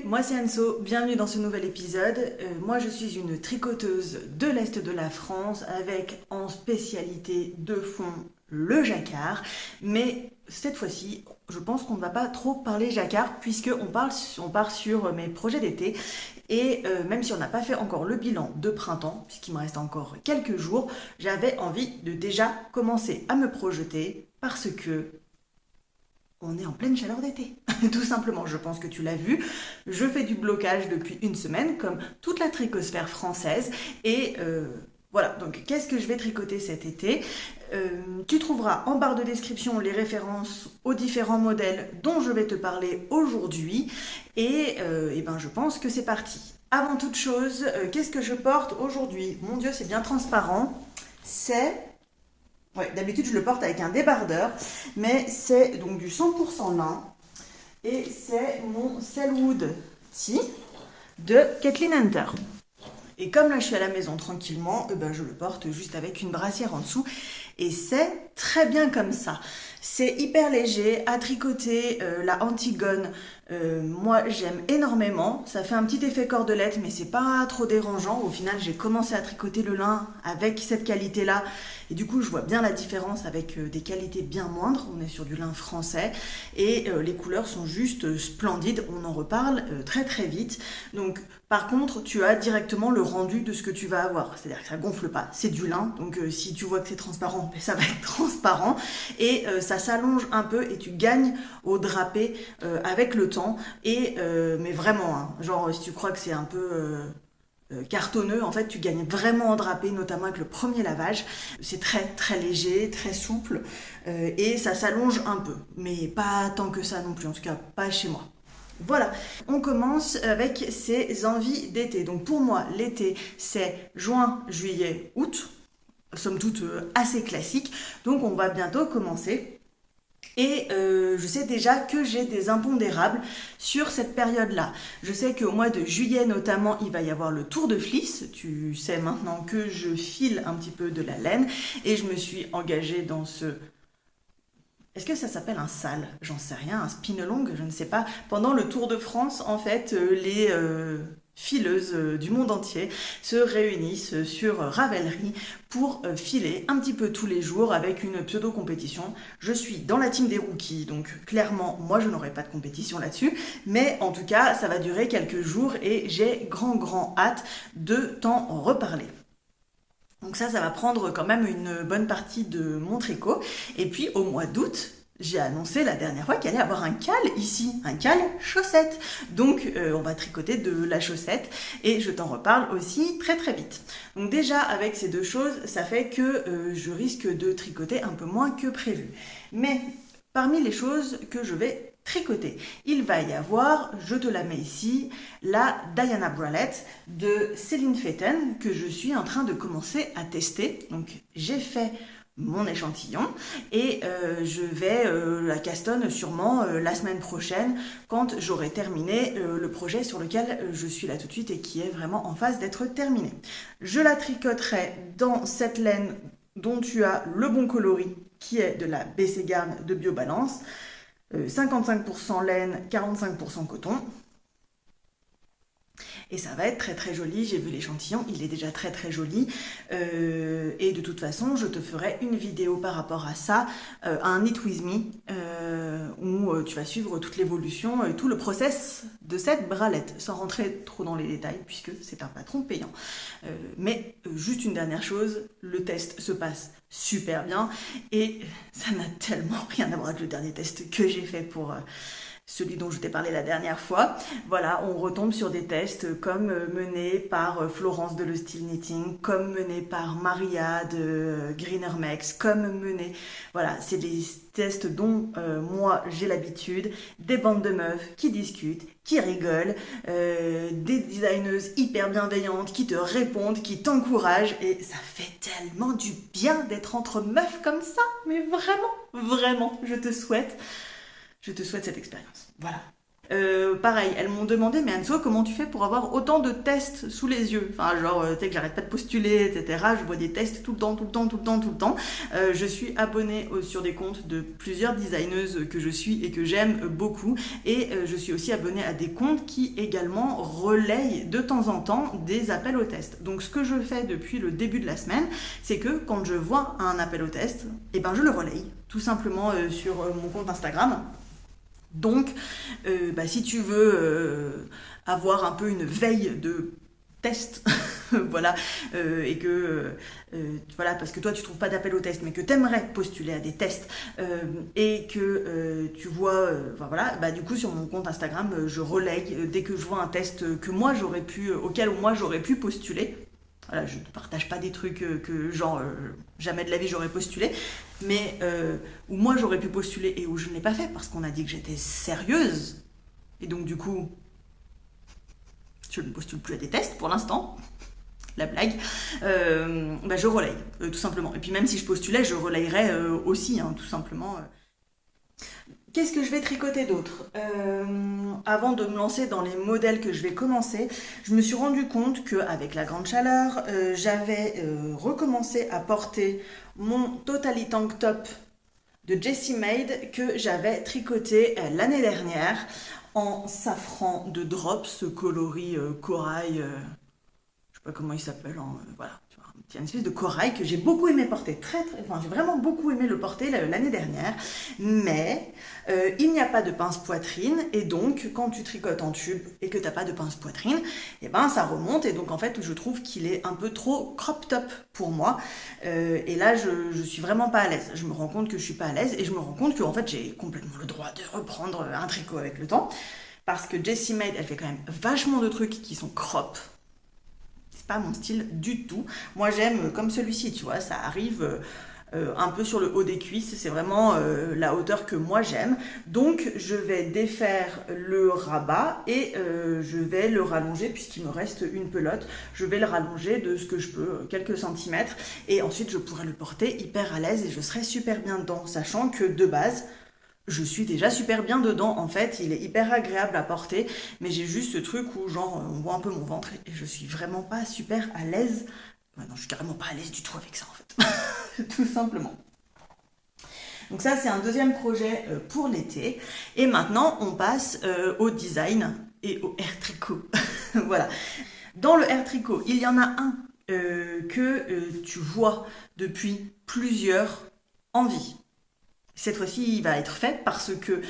moi c'est Anso, bienvenue dans ce nouvel épisode. Moi je suis une tricoteuse de l'Est de la France avec en spécialité de fond le jacquard. Mais cette fois-ci, je pense qu'on ne va pas trop parler jacquard on part sur mes projets d'été. Et même si on n'a pas fait encore le bilan de printemps, puisqu'il me reste encore quelques jours, j'avais envie de déjà commencer à me projeter parce que on est en pleine chaleur d'été, tout simplement. Je pense que tu l'as vu. Je fais du blocage depuis une semaine, comme toute la tricosphère française. Et voilà, donc qu'est-ce que je vais tricoter cet été? Tu trouveras en barre de description les références aux différents modèles dont je vais te parler aujourd'hui. Et ben, je pense que c'est parti. Avant toute chose, qu'est-ce que je porte aujourd'hui? Mon Dieu, c'est bien transparent. Ouais, d'habitude je le porte avec un débardeur, mais c'est donc du 100% lin et c'est mon Selwood Tee de Kathleen Hunter. Et comme là je suis à la maison tranquillement, ben, je le porte juste avec une brassière en dessous et c'est très bien comme ça. C'est hyper léger, à tricoter, la Antigone, moi j'aime énormément. Ça fait un petit effet cordelette mais c'est pas trop dérangeant. Au final j'ai commencé à tricoter le lin avec cette qualité là et du coup je vois bien la différence avec des qualités bien moindres. On est sur du lin français et les couleurs sont juste splendides. On en reparle très très vite. Donc par contre tu as directement le rendu de ce que tu vas avoir. C'est-à-dire que ça gonfle pas, c'est du lin. Donc si tu vois que c'est transparent, ça va être transparent et ça s'allonge un peu et tu gagnes au drapé avec le temps et mais vraiment hein, genre si tu crois que c'est un peu cartonneux, en fait tu gagnes vraiment en drapé, notamment avec le premier lavage. C'est très très léger, très souple et ça s'allonge un peu, mais pas tant que ça non plus, en tout cas pas chez moi. Voilà, on commence avec ces envies d'été. Donc pour moi, l'été, c'est juin, juillet, août, somme toute assez classique. Donc on va bientôt commencer. Et je sais déjà que j'ai des impondérables sur cette période-là. Je sais qu'au mois de juillet notamment, il va y avoir le tour de fleece. Tu sais maintenant que je file un petit peu de la laine et je me suis engagée dans ce... Est-ce que ça s'appelle un sale? J'en sais rien, un spin-along, je ne sais pas. Pendant le Tour de France, en fait, les fileuses du monde entier se réunissent sur Ravelry pour filer un petit peu tous les jours avec une pseudo-compétition. Je suis dans la team des rookies, donc clairement, moi je n'aurai pas de compétition là-dessus, mais en tout cas, ça va durer quelques jours et j'ai grand hâte de t'en reparler. Donc ça va prendre quand même une bonne partie de mon tricot. Et puis au mois d'août, j'ai annoncé la dernière fois qu'il allait y avoir un cal ici, un cal chaussette. Donc on va tricoter de la chaussette et je t'en reparle aussi très très vite. Donc déjà avec ces deux choses, ça fait que je risque de tricoter un peu moins que prévu. Mais parmi les choses que je vais tricoter, il va y avoir, je te la mets ici, la Diana Bralette de Céline Fetten que je suis en train de commencer à tester. Donc j'ai fait mon échantillon et je vais la castonne sûrement la semaine prochaine quand j'aurai terminé le projet sur lequel je suis là tout de suite et qui est vraiment en phase d'être terminé. Je la tricoterai dans cette laine dont tu as le bon coloris qui est de la BC Garn de Biobalance. 55% laine, 45% coton. Et ça va être très très joli, j'ai vu l'échantillon, il est déjà très très joli. Et de toute façon, je te ferai une vidéo par rapport à ça, un Knit With Me, où tu vas suivre toute l'évolution et tout le process de cette bralette, sans rentrer trop dans les détails, puisque c'est un patron payant. Mais juste une dernière chose, le test se passe super bien, et ça n'a tellement rien à voir avec le dernier test que j'ai fait pour... celui dont je t'ai parlé la dernière fois. Voilà, on retombe sur des tests comme menés par Florence de Le Style Knitting, comme menés par Maria de Greenermex, comme menés... Voilà, c'est des tests dont moi j'ai l'habitude, des bandes de meufs qui discutent, qui rigolent, des designeuses hyper bienveillantes qui te répondent, qui t'encouragent, et ça fait tellement du bien d'être entre meufs comme ça, mais vraiment, je te souhaite cette expérience. Voilà. Pareil, elles m'ont demandé, mais Anso, comment tu fais pour avoir autant de tests sous les yeux? Enfin, genre, tu sais que j'arrête pas de postuler, etc. Je vois des tests tout le temps, tout le temps, tout le temps, tout le temps. Je suis abonnée sur des comptes de plusieurs designeuses que je suis et que j'aime beaucoup. Et je suis aussi abonnée à des comptes qui également relayent de temps en temps des appels au test. Donc, ce que je fais depuis le début de la semaine, c'est que quand je vois un appel au test, eh ben, je le relaye tout simplement sur mon compte Instagram. Donc, si tu veux avoir un peu une veille de test, voilà, et que, voilà, parce que toi tu trouves pas d'appel au test, mais que tu aimerais postuler à des tests, et que tu vois, voilà, du coup sur mon compte Instagram, je relaye dès que je vois un test que moi j'aurais pu, auquel moi j'aurais pu postuler. Voilà, je ne partage pas des trucs que genre jamais de la vie j'aurais postulé, mais où moi j'aurais pu postuler et où je ne l'ai pas fait parce qu'on a dit que j'étais sérieuse. Et donc du coup, je ne postule plus à des tests pour l'instant. La blague. Je relaye, tout simplement. Et puis même si je postulais, je relayerais aussi, hein, tout simplement. Qu'est-ce que je vais tricoter d'autre? Avant de me lancer dans les modèles que je vais commencer, je me suis rendu compte qu'avec la grande chaleur, j'avais recommencé à porter mon Totally Tank Top de Jessie Made que j'avais tricoté l'année dernière en safran de drop, ce coloris corail, je sais pas comment il s'appelle, voilà. Il y a une espèce de corail que j'ai beaucoup aimé porter, j'ai vraiment beaucoup aimé le porter l'année dernière, mais il n'y a pas de pince poitrine, et donc quand tu tricotes en tube et que tu n'as pas de pince poitrine, et ça remonte, et donc en fait je trouve qu'il est un peu trop crop top pour moi, et là je suis vraiment pas à l'aise. Je me rends compte que je suis pas à l'aise, et je me rends compte que en fait j'ai complètement le droit de reprendre un tricot avec le temps, parce que Jessie Made elle fait quand même vachement de trucs qui sont crop. Pas mon style du tout. Moi j'aime comme celui-ci, tu vois, ça arrive un peu sur le haut des cuisses, c'est vraiment la hauteur que moi j'aime. Donc je vais défaire le rabat et je vais le rallonger puisqu'il me reste une pelote. Je vais le rallonger de ce que je peux, quelques centimètres, et ensuite je pourrai le porter hyper à l'aise et je serai super bien dedans, sachant que de base, je suis déjà super bien dedans, en fait, il est hyper agréable à porter, mais j'ai juste ce truc où genre on voit un peu mon ventre et je suis vraiment pas super à l'aise. Ouais, non, je suis carrément pas à l'aise du tout avec ça en fait, tout simplement. Donc ça c'est un deuxième projet pour l'été. Et maintenant on passe au design et au air tricot. Voilà. Dans le air tricot, il y en a un que tu vois depuis plusieurs envies. Cette fois-ci, il va être fait parce que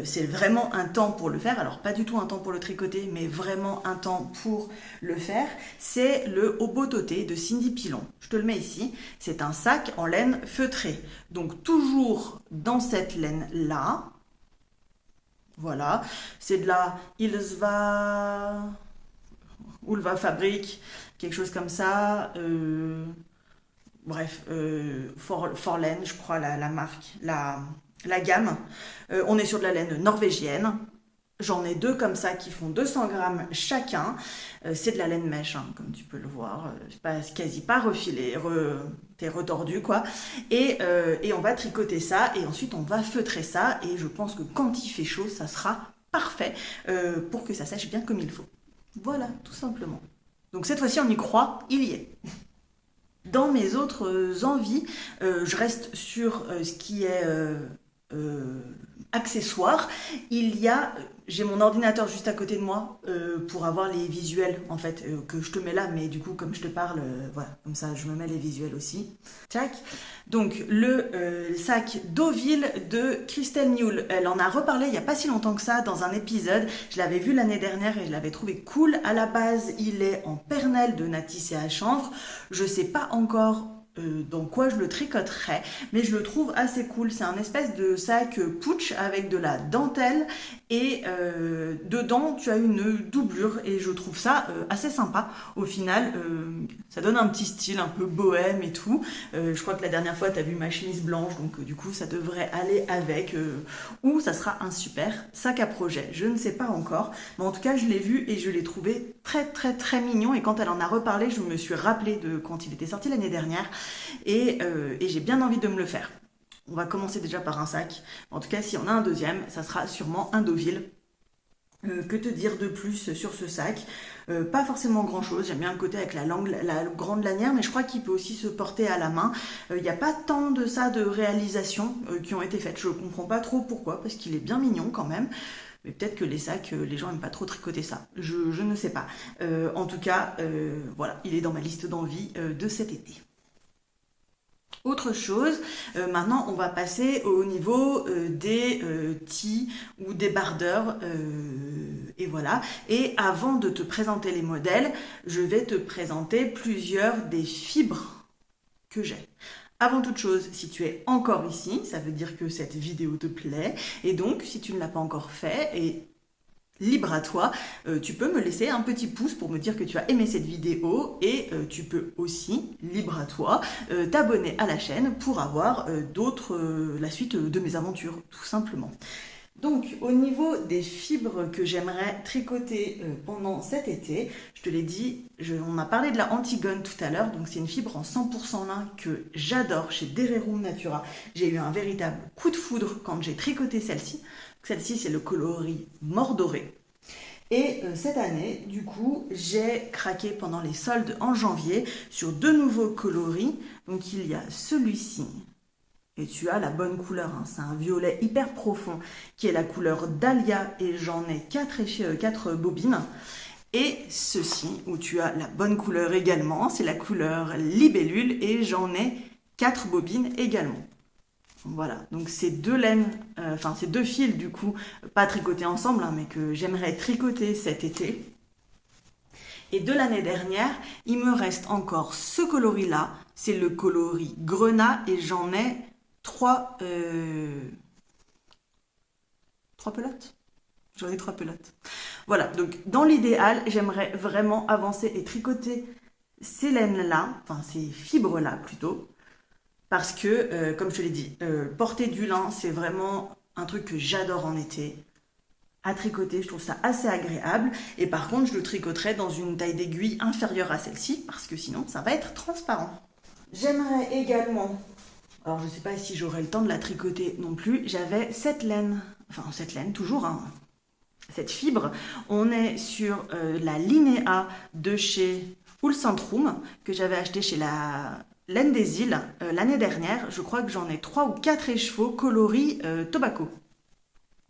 c'est vraiment un temps pour le faire. Alors, pas du tout un temps pour le tricoter, mais vraiment un temps pour le faire. C'est le Obototé de Cindy Pilon. Je te le mets ici. C'est un sac en laine feutrée. Donc, toujours dans cette laine-là. Voilà. C'est de la Ulva Fabric, quelque chose comme ça. Bref, Forlaine, je crois, la marque, la gamme. On est sur de la laine norvégienne. J'en ai deux comme ça qui font 200 grammes chacun. C'est de la laine mèche, hein, comme tu peux le voir. C'est quasi pas refilé, t'es retordu, quoi. Et on va tricoter ça et ensuite on va feutrer ça. Et je pense que quand il fait chaud, ça sera parfait pour que ça sèche bien comme il faut. Voilà, tout simplement. Donc cette fois-ci, on y croit, il y est. Dans mes autres envies, je reste sur ce qui est accessoire. J'ai mon ordinateur juste à côté de moi pour avoir les visuels en fait que je te mets là, mais du coup comme je te parle, voilà, comme ça je me mets les visuels aussi. Tchac. Donc le sac Deauville de Christelle Newell, elle en a reparlé il n'y a pas si longtemps que ça dans un épisode. Je l'avais vu l'année dernière et je l'avais trouvé cool. À la base, il est en pernelle de Natisse et à chanvre. Je sais pas encore dans quoi je le tricoterai, mais je le trouve assez cool. C'est un espèce de sac pooch avec de la dentelle et dedans tu as une doublure et je trouve ça assez sympa. Au final, ça donne un petit style un peu bohème et tout. Je crois que la dernière fois tu as vu ma chemise blanche, donc du coup ça devrait aller avec, ou ça sera un super sac à projet. Je ne sais pas encore, mais en tout cas je l'ai vu et je l'ai trouvé très très très mignon, et quand elle en a reparlé, je me suis rappelé de quand il était sorti l'année dernière. Et j'ai bien envie de me le faire. On va commencer déjà par un sac. En tout cas, si on a un deuxième, ça sera sûrement un Deauville. Que te dire de plus sur ce sac? Pas forcément grand chose, j'aime bien le côté avec la grande lanière, mais je crois qu'il peut aussi se porter à la main. Il n'y a pas tant de ça de réalisations qui ont été faites, je comprends pas trop pourquoi, parce qu'il est bien mignon quand même. Mais peut-être que les sacs, les gens n'aiment pas trop tricoter ça. Je ne sais pas. En tout cas, voilà, il est dans ma liste d'envie de cet été. Autre chose, maintenant on va passer au niveau des tis ou des bardeurs, et voilà. Et avant de te présenter les modèles, je vais te présenter plusieurs des fibres que j'ai. Avant toute chose, si tu es encore ici, ça veut dire que cette vidéo te plaît. Et donc, si tu ne l'as pas encore fait, et libre à toi, tu peux me laisser un petit pouce pour me dire que tu as aimé cette vidéo et tu peux aussi, libre à toi, t'abonner à la chaîne pour avoir la suite de mes aventures, tout simplement. Donc, au niveau des fibres que j'aimerais tricoter pendant cet été, je te l'ai dit, on a parlé de la Antigone tout à l'heure, donc c'est une fibre en 100% lin que j'adore chez Dererum Natura. J'ai eu un véritable coup de foudre quand j'ai tricoté celle-ci. Celle-ci, c'est le coloris mort doré. Et cette année, du coup, j'ai craqué pendant les soldes en janvier sur 2 nouveaux coloris. Donc, il y a celui-ci. Et tu as la bonne couleur, hein. C'est un violet hyper profond qui est la couleur Dahlia et j'en ai 4 bobines. Et ceci, où tu as la bonne couleur également, c'est la couleur Libellule et j'en ai 4 bobines également. Voilà, donc ces deux laines, ces 2 fils du coup, pas tricotés ensemble, hein, mais que j'aimerais tricoter cet été. Et de l'année dernière, il me reste encore ce coloris-là, c'est le coloris Grenat et j'en ai 3 pelotes. J'en ai 3 pelotes. Voilà, donc dans l'idéal, j'aimerais vraiment avancer et tricoter ces laines-là, enfin ces fibres-là plutôt, parce que, comme je te l'ai dit, porter du lin, c'est vraiment un truc que j'adore en été. À tricoter, je trouve ça assez agréable. Et par contre, je le tricoterai dans une taille d'aiguille inférieure à celle-ci, parce que sinon, ça va être transparent. J'aimerais également, alors je ne sais pas si j'aurai le temps de la tricoter non plus, j'avais cette laine, toujours, hein, cette fibre. On est sur la Linéa de chez Ulcentrum, que j'avais acheté chez la Laine des Îles l'année dernière. Je crois que j'en ai 3 ou 4 écheveaux coloris tobacco.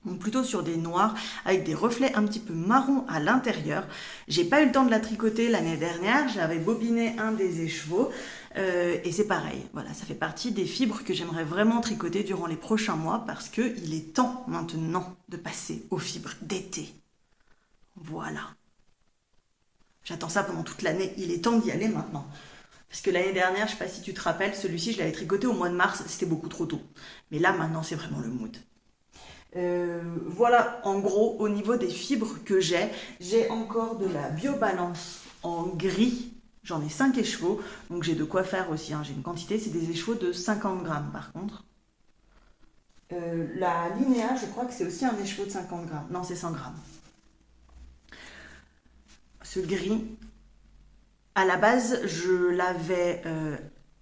Donc plutôt sur des noirs avec des reflets un petit peu marron à l'intérieur. J'ai pas eu le temps de la tricoter l'année dernière, j'avais bobiné un des écheveaux et c'est pareil. Voilà, ça fait partie des fibres que j'aimerais vraiment tricoter durant les prochains mois parce qu'il est temps maintenant de passer aux fibres d'été. Voilà. J'attends ça pendant toute l'année, il est temps d'y aller maintenant. Parce que l'année dernière, je sais pas si tu te rappelles, celui-ci je l'avais tricoté au mois de mars, c'était beaucoup trop tôt. Mais là maintenant c'est vraiment le mood. Voilà en gros au niveau des fibres que j'ai encore de la Biobalance en gris, j'en ai 5 écheveaux, donc j'ai de quoi faire aussi, hein. J'ai une quantité, c'est des écheveaux de 50 grammes par contre. La Linéa, je crois que c'est aussi un écheveau de 50 grammes, non c'est 100 grammes. Ce gris, à la base je l'avais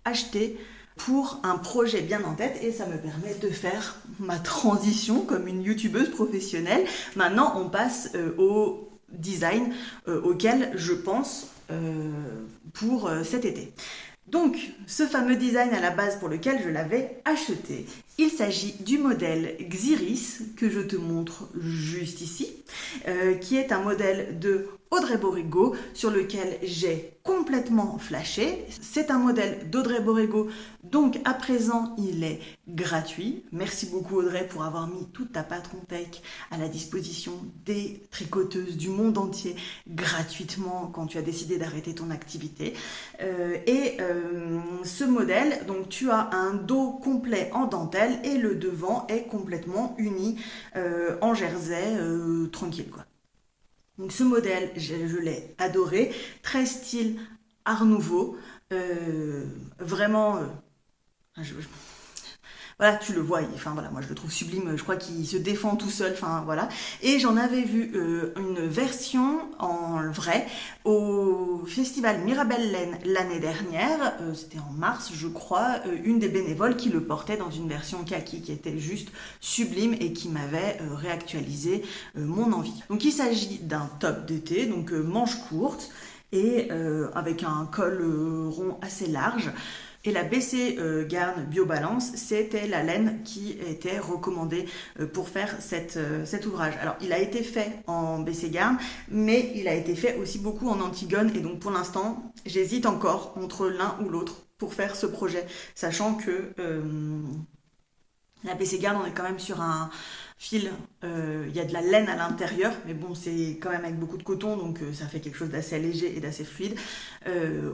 acheté pour un projet bien en tête et ça me permet de faire ma transition comme une youtubeuse professionnelle. Maintenant, on passe au design auquel je pense pour cet été. Donc, ce fameux design à la base pour lequel je l'avais acheté, il s'agit du modèle Xiris que je te montre juste ici, qui est un modèle de Audrey Borrego sur lequel j'ai complètement flashé. C'est un modèle d'Audrey Borrego, donc à présent il est gratuit. Merci beaucoup Audrey pour avoir mis toute ta patron tech à la disposition des tricoteuses du monde entier gratuitement quand tu as décidé d'arrêter ton activité. Ce modèle, donc tu as un dos complet en dentelle et le devant est complètement uni en jersey tranquille quoi. Donc ce modèle, je l'ai adoré, très style Art Nouveau, vraiment, voilà, tu le vois, enfin voilà, moi je le trouve sublime, je crois qu'il se défend tout seul, enfin voilà. Et j'en avais vu une version en vrai au festival Mirabel l'année dernière, c'était en mars je crois, une des bénévoles qui le portait dans une version kaki qui était juste sublime et qui m'avait réactualisé mon envie. Donc il s'agit d'un top d'été, donc manches courtes et avec un col rond assez large. Et la BC Garn BioBalance, c'était la laine qui était recommandée pour faire cet ouvrage. Alors, il a été fait en BC Garn, mais il a été fait aussi beaucoup en Antigone. Et donc, pour l'instant, j'hésite encore entre l'un ou l'autre pour faire ce projet, sachant que la BC Garn, on est quand même sur un fil, il y a de la laine à l'intérieur, mais bon, c'est quand même avec beaucoup de coton, donc ça fait quelque chose d'assez léger et d'assez fluide,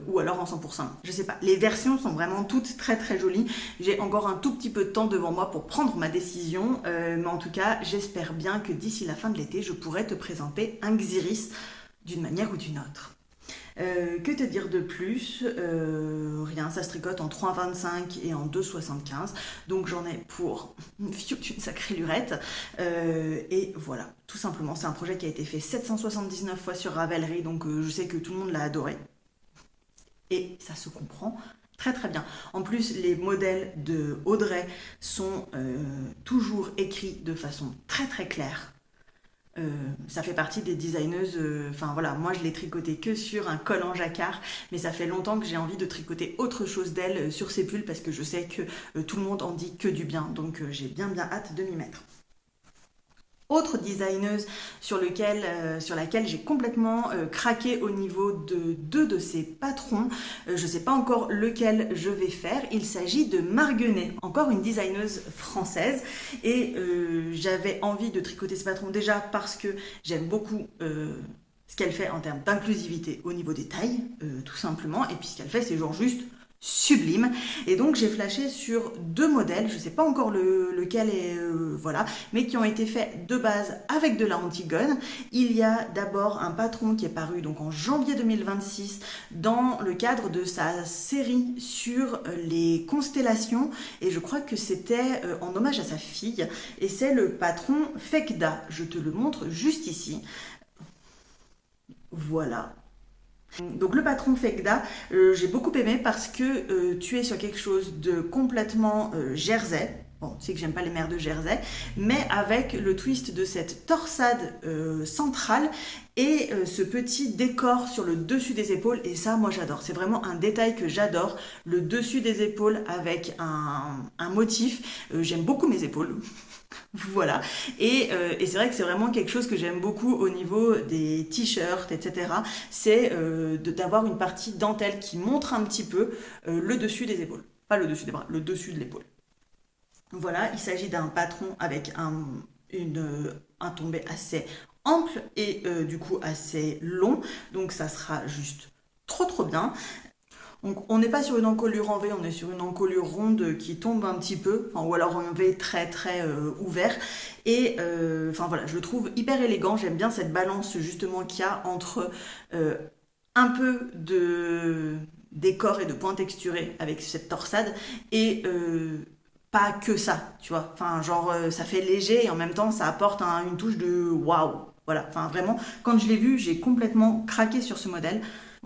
ou alors en 100%. Je sais pas, les versions sont vraiment toutes très très jolies. J'ai encore un tout petit peu de temps devant moi pour prendre ma décision, mais en tout cas, j'espère bien que d'ici la fin de l'été, je pourrai te présenter un Xiris d'une manière ou d'une autre. Que te dire de plus? Rien, ça se tricote en 3,25 et en 2,75. Donc j'en ai pour une sacrée lurette. Et voilà, tout simplement, c'est un projet qui a été fait 779 fois sur Ravelry, donc je sais que tout le monde l'a adoré. Et ça se comprend très très bien. En plus, les modèles de Audrey sont toujours écrits de façon très très claire. Ça fait partie des designeuses, enfin voilà, moi je l'ai tricoté que sur un col en jacquard, mais ça fait longtemps que j'ai envie de tricoter autre chose d'elle sur ses pulls parce que je sais que tout le monde en dit que du bien, donc j'ai bien hâte de m'y mettre. Autre designeuse sur laquelle j'ai complètement craqué au niveau de deux de ses patrons. Je ne sais pas encore lequel je vais faire. Il s'agit de Marguenet, encore une designeuse française. Et j'avais envie de tricoter ce patron déjà parce que j'aime beaucoup ce qu'elle fait en termes d'inclusivité au niveau des tailles, tout simplement. Et puis ce qu'elle fait, c'est genre juste sublime. Et donc j'ai flashé sur deux modèles, je sais pas encore lequel est voilà, mais qui ont été faits de base avec de la Antigone. Il y a d'abord un patron qui est paru donc en janvier 2026 dans le cadre de sa série sur les constellations, et je crois que c'était en hommage à sa fille, et c'est le patron Fekda. Je te le montre juste ici. Voilà. Donc le patron Fekda, j'ai beaucoup aimé parce que tu es sur quelque chose de complètement jersey. Bon, tu sais que j'aime pas les mères de jersey, mais avec le twist de cette torsade centrale et ce petit décor sur le dessus des épaules, et ça moi j'adore, c'est vraiment un détail que j'adore, le dessus des épaules avec un motif. J'aime beaucoup mes épaules. Voilà, et c'est vrai que c'est vraiment quelque chose que j'aime beaucoup au niveau des t-shirts, etc. C'est d'avoir une partie dentelle qui montre un petit peu le dessus des épaules. Pas le dessus des bras, le dessus de l'épaule. Voilà, il s'agit d'un patron avec un tombé assez ample et du coup assez long. Donc ça sera juste trop bien. Donc on n'est pas sur une encolure en V, on est sur une encolure ronde qui tombe un petit peu, enfin, ou alors un V très ouvert. Et enfin voilà, je le trouve hyper élégant, j'aime bien cette balance justement qu'il y a entre un peu de décor et de point texturé avec cette torsade et pas que ça, tu vois. Enfin genre ça fait léger et en même temps ça apporte une touche de waouh. Voilà, enfin vraiment, quand je l'ai vu, j'ai complètement craqué sur ce modèle.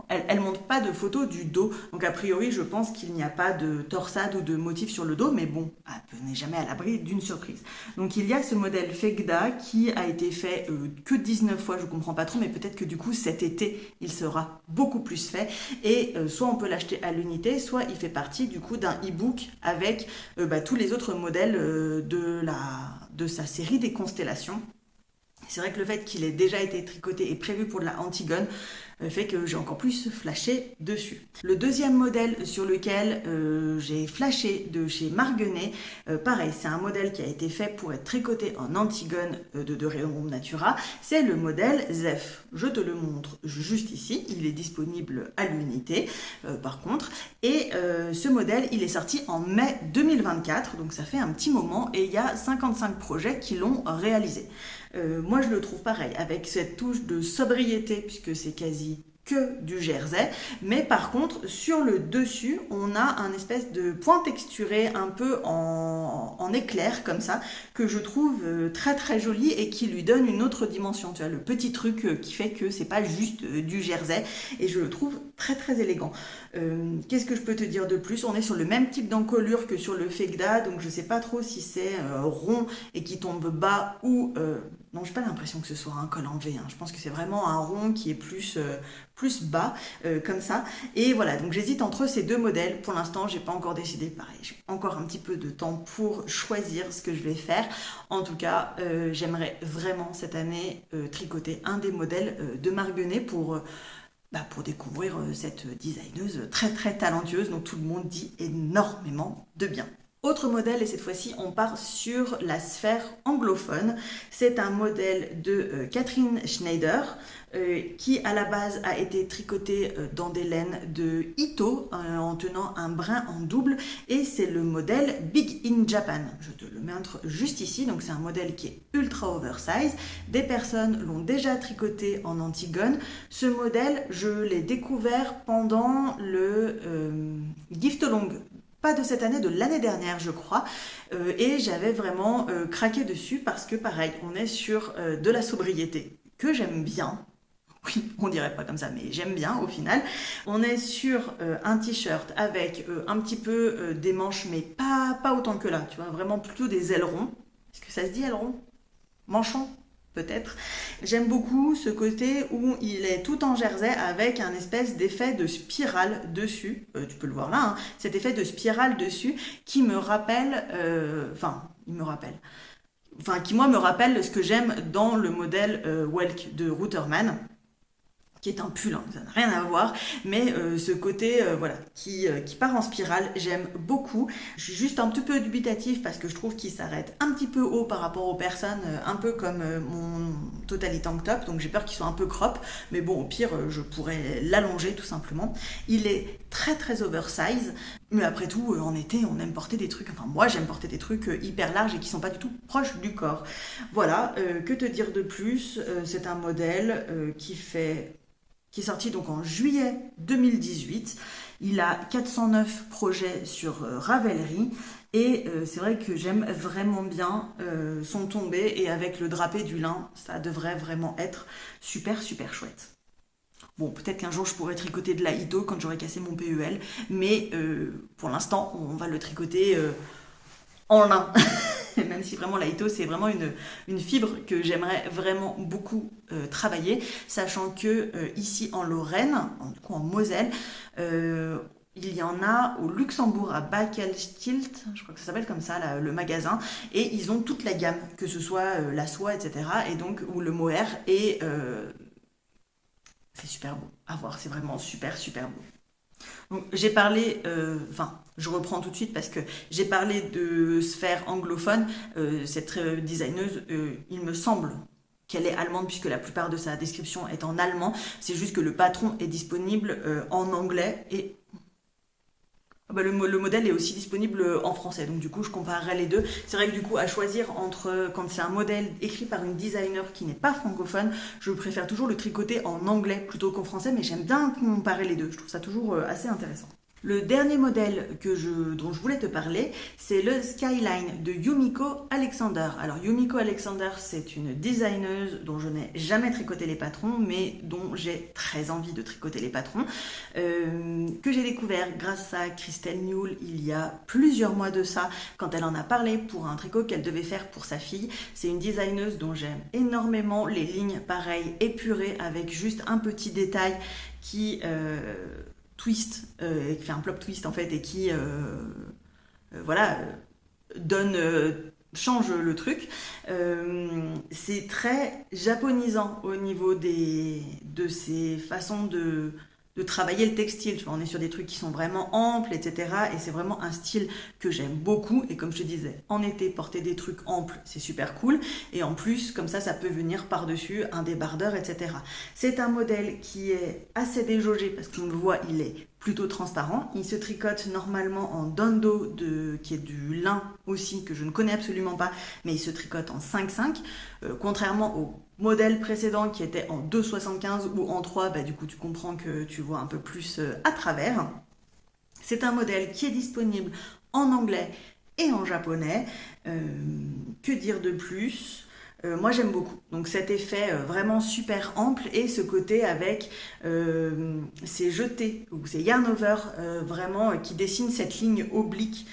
Elle ne montre pas de photo du dos, donc a priori je pense qu'il n'y a pas de torsade ou de motif sur le dos, mais bon, elle n'est jamais à l'abri d'une surprise. Donc il y a ce modèle Fekda qui a été fait que 19 fois, je ne comprends pas trop, mais peut-être que du coup cet été il sera beaucoup plus fait, et soit on peut l'acheter à l'unité, soit il fait partie du coup d'un e-book avec tous les autres modèles de sa série des constellations. C'est vrai que le fait qu'il ait déjà été tricoté et prévu pour de la Antigone fait que j'ai encore plus flashé dessus. Le deuxième modèle sur lequel j'ai flashé de chez Marguenet, pareil, c'est un modèle qui a été fait pour être tricoté en Antigone de Rerum Natura, c'est le modèle Zeph. Je te le montre juste ici, il est disponible à l'unité par contre, et ce modèle il est sorti en mai 2024, donc ça fait un petit moment, et il y a 55 projets qui l'ont réalisé. Moi je le trouve pareil, avec cette touche de sobriété, puisque c'est quasi que du jersey, mais par contre sur le dessus on a un espèce de point texturé un peu en éclair comme ça, que je trouve très très joli et qui lui donne une autre dimension, tu vois, le petit truc qui fait que c'est pas juste du jersey, et je le trouve très très élégant. Qu'est-ce que je peux te dire de plus? On est sur le même type d'encolure que sur le Fegda, donc je sais pas trop si c'est rond et qui tombe bas ou... non, j'ai pas l'impression que ce soit un col en V, hein. Je pense que c'est vraiment un rond qui est plus bas, comme ça. Et voilà, donc j'hésite entre ces deux modèles. Pour l'instant, j'ai pas encore décidé. Pareil, j'ai encore un petit peu de temps pour choisir ce que je vais faire. En tout cas, j'aimerais vraiment cette année tricoter un des modèles de Marguenet pour découvrir cette designeuse très très talentueuse dont tout le monde dit énormément de bien. Autre modèle, et cette fois-ci on part sur la sphère anglophone. C'est un modèle de Catherine Schneider qui à la base a été tricoté dans des laines de Ito en tenant un brin en double, et c'est le modèle Big in Japan. Je te le montre juste ici. Donc c'est un modèle qui est ultra oversize. Des personnes l'ont déjà tricoté en Antigone. Ce modèle, je l'ai découvert pendant le Gift Along. Pas de cette année, de l'année dernière je crois, et j'avais vraiment craqué dessus parce que pareil, on est sur de la sobriété que j'aime bien. Oui, on dirait pas comme ça, mais j'aime bien au final. On est sur un t-shirt avec un petit peu des manches, mais pas autant que là, tu vois, vraiment plutôt des ailerons. Est-ce que ça se dit aileron? Manchon? Peut-être. J'aime beaucoup ce côté où il est tout en jersey avec un espèce d'effet de spirale dessus. Tu peux le voir là, hein, cet effet de spirale dessus qui me rappelle, qui moi me rappelle ce que j'aime dans le modèle Welk de Routerman, qui est un pull, hein, ça n'a rien à voir, mais ce côté qui part en spirale, j'aime beaucoup. Je suis juste un petit peu dubitatif parce que je trouve qu'il s'arrête un petit peu haut par rapport aux personnes, un peu comme mon Totally Tank Top, donc j'ai peur qu'il soit un peu crop, mais bon, au pire, je pourrais l'allonger tout simplement. Il est très très oversize, mais après tout, en été, on aime porter des trucs, enfin moi j'aime porter des trucs hyper larges et qui sont pas du tout proches du corps. Voilà, que te dire de plus? C'est un modèle qui est sorti donc en juillet 2018. Il a 409 projets sur Ravelry, et c'est vrai que j'aime vraiment bien son tombé, et avec le drapé du lin, ça devrait vraiment être super super chouette. Bon, peut-être qu'un jour je pourrais tricoter de la Ito quand j'aurai cassé mon PEL, mais pour l'instant on va le tricoter en lin. Même si vraiment la Ito c'est vraiment une fibre que j'aimerais vraiment beaucoup travailler, sachant que ici en Lorraine, du coup en Moselle, il y en a au Luxembourg à Bakelstilt, je crois que ça s'appelle comme ça, là, le magasin, et ils ont toute la gamme, que ce soit la soie, etc., et donc, ou le mohair, et c'est super beau à voir, c'est vraiment super super beau. Donc j'ai parlé, je reprends tout de suite parce que j'ai parlé de sphère anglophone. Cette designeuse, il me semble qu'elle est allemande puisque la plupart de sa description est en allemand. C'est juste que le patron est disponible en anglais, et le modèle est aussi disponible en français, donc du coup je comparerai les deux. C'est vrai que du coup à choisir entre, quand c'est un modèle écrit par une designer qui n'est pas francophone, je préfère toujours le tricoter en anglais plutôt qu'en français, mais j'aime bien comparer les deux, je trouve ça toujours assez intéressant. Le dernier modèle dont je voulais te parler, c'est le Skyline de Yumiko Alexander. Alors Yumiko Alexander, c'est une designeuse dont je n'ai jamais tricoté les patrons, mais dont j'ai très envie de tricoter les patrons, que j'ai découvert grâce à Christelle Newell il y a plusieurs mois de ça, quand elle en a parlé pour un tricot qu'elle devait faire pour sa fille. C'est une designeuse dont j'aime énormément les lignes, pareil, épurées, avec juste un petit détail qui... twist, qui fait un plop twist en fait, et qui change le truc. C'est très japonisant au niveau de ses façons de travailler le textile. Tu vois, on est sur des trucs qui sont vraiment amples, etc. Et c'est vraiment un style que j'aime beaucoup. Et comme je te disais, en été, porter des trucs amples, c'est super cool. Et en plus, comme ça peut venir par-dessus un débardeur, etc. C'est un modèle qui est assez déjaugé parce qu'on le voit, il est plutôt transparent. Il se tricote normalement en dondo, qui est du lin aussi, que je ne connais absolument pas, mais il se tricote en 5,5. Contrairement au modèle précédent qui était en 2,75 ou en 3, du coup tu comprends que tu vois un peu plus à travers. C'est un modèle qui est disponible en anglais et en japonais. Que dire de plus ? Moi j'aime beaucoup, donc cet effet vraiment super ample et ce côté avec ces jetés ou ces yarn over vraiment qui dessinent cette ligne oblique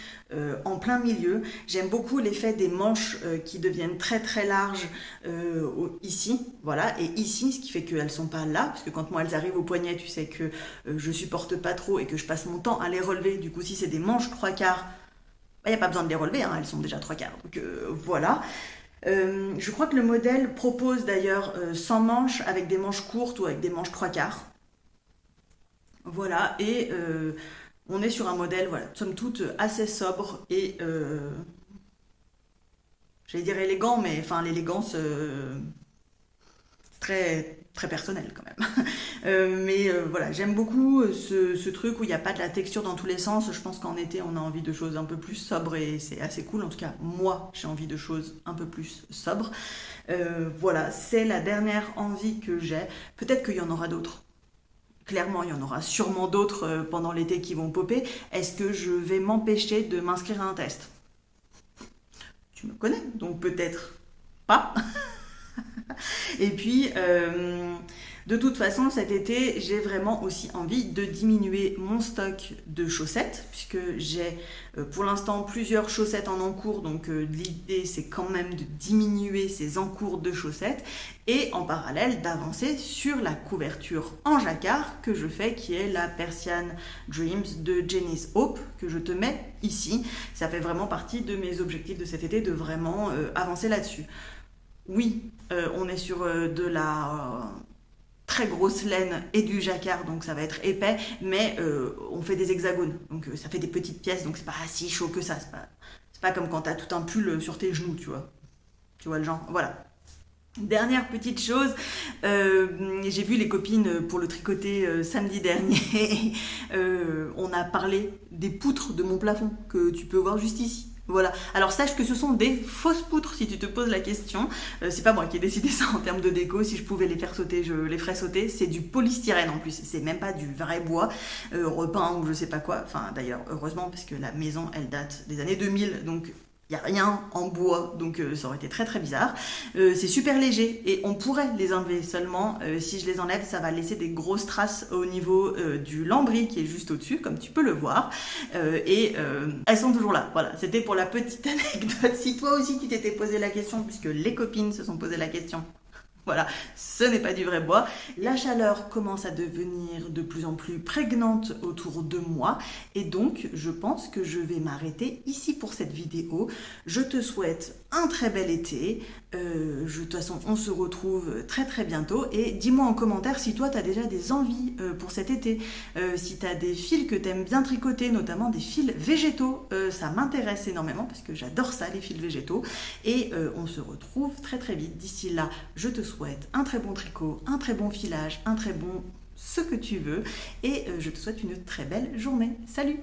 en plein milieu. J'aime beaucoup l'effet des manches qui deviennent très très larges ici, voilà, et ici, ce qui fait qu'elles sont pas là, parce que quand moi elles arrivent au poignet, tu sais que je supporte pas trop et que je passe mon temps à les relever. Du coup, si c'est des manches 3/4, il n'y a pas besoin de les relever, hein, elles sont déjà 3/4, donc voilà. Je crois que le modèle propose d'ailleurs sans manches, avec des manches courtes ou avec des manches 3/4. Voilà, et on est sur un modèle, voilà, somme toute assez sobre et j'allais dire élégant, mais enfin l'élégance c'est très très personnel quand même. Mais voilà, j'aime beaucoup ce truc où il n'y a pas de la texture dans tous les sens. Je pense qu'en été on a envie de choses un peu plus sobres et c'est assez cool. En tout cas moi j'ai envie de choses un peu plus sobres. Voilà, c'est la dernière envie que j'ai. Peut-être qu'il y en aura d'autres. Clairement, il y en aura sûrement d'autres pendant l'été qui vont popper. Est-ce que je vais m'empêcher de m'inscrire à un test? Tu me connais, donc peut-être pas. Et puis, de toute façon, cet été, j'ai vraiment aussi envie de diminuer mon stock de chaussettes, puisque j'ai pour l'instant plusieurs chaussettes en encours, donc l'idée c'est quand même de diminuer ces encours de chaussettes, et en parallèle d'avancer sur la couverture en jacquard que je fais, qui est la Persian Dreams de Janice Hope, que je te mets ici. Ça fait vraiment partie de mes objectifs de cet été, de vraiment avancer là-dessus. Oui, on est sur de la très grosse laine et du jacquard, donc ça va être épais, mais on fait des hexagones, donc ça fait des petites pièces, donc c'est pas si chaud que ça, c'est pas comme quand t'as tout un pull sur tes genoux, tu vois le genre, voilà. Dernière petite chose, j'ai vu les copines pour le tricoter samedi dernier, on a parlé des poutres de mon plafond que tu peux voir juste ici. Voilà, alors sache que ce sont des fausses poutres si tu te poses la question. C'est pas moi qui ai décidé ça en termes de déco. Si je pouvais les faire sauter, je les ferais sauter. C'est du polystyrène en plus, c'est même pas du vrai bois repeint ou je sais pas quoi. Enfin d'ailleurs heureusement parce que la maison elle date des années 2000, donc il n'y a rien en bois, donc ça aurait été très très bizarre. C'est super léger et on pourrait les enlever, seulement si je les enlève ça va laisser des grosses traces au niveau du lambris qui est juste au-dessus, comme tu peux le voir, et elles sont toujours là. Voilà, c'était pour la petite anecdote. Si toi aussi tu t'étais posé la question, puisque les copines se sont posé la question, voilà, ce n'est pas du vrai bois. La chaleur commence à devenir de plus en plus prégnante autour de moi et donc je pense que je vais m'arrêter ici pour cette vidéo. Je te souhaite un très bel été. De toute façon, on se retrouve très très bientôt et dis-moi en commentaire si toi tu as déjà des envies pour cet été, si tu as des fils que tu aimes bien tricoter, notamment des fils végétaux, ça m'intéresse énormément parce que j'adore ça, les fils végétaux, et on se retrouve très très vite. D'ici là, je te souhaite un très bon tricot, un très bon filage, un très bon ce que tu veux, et je te souhaite une très belle journée. Salut!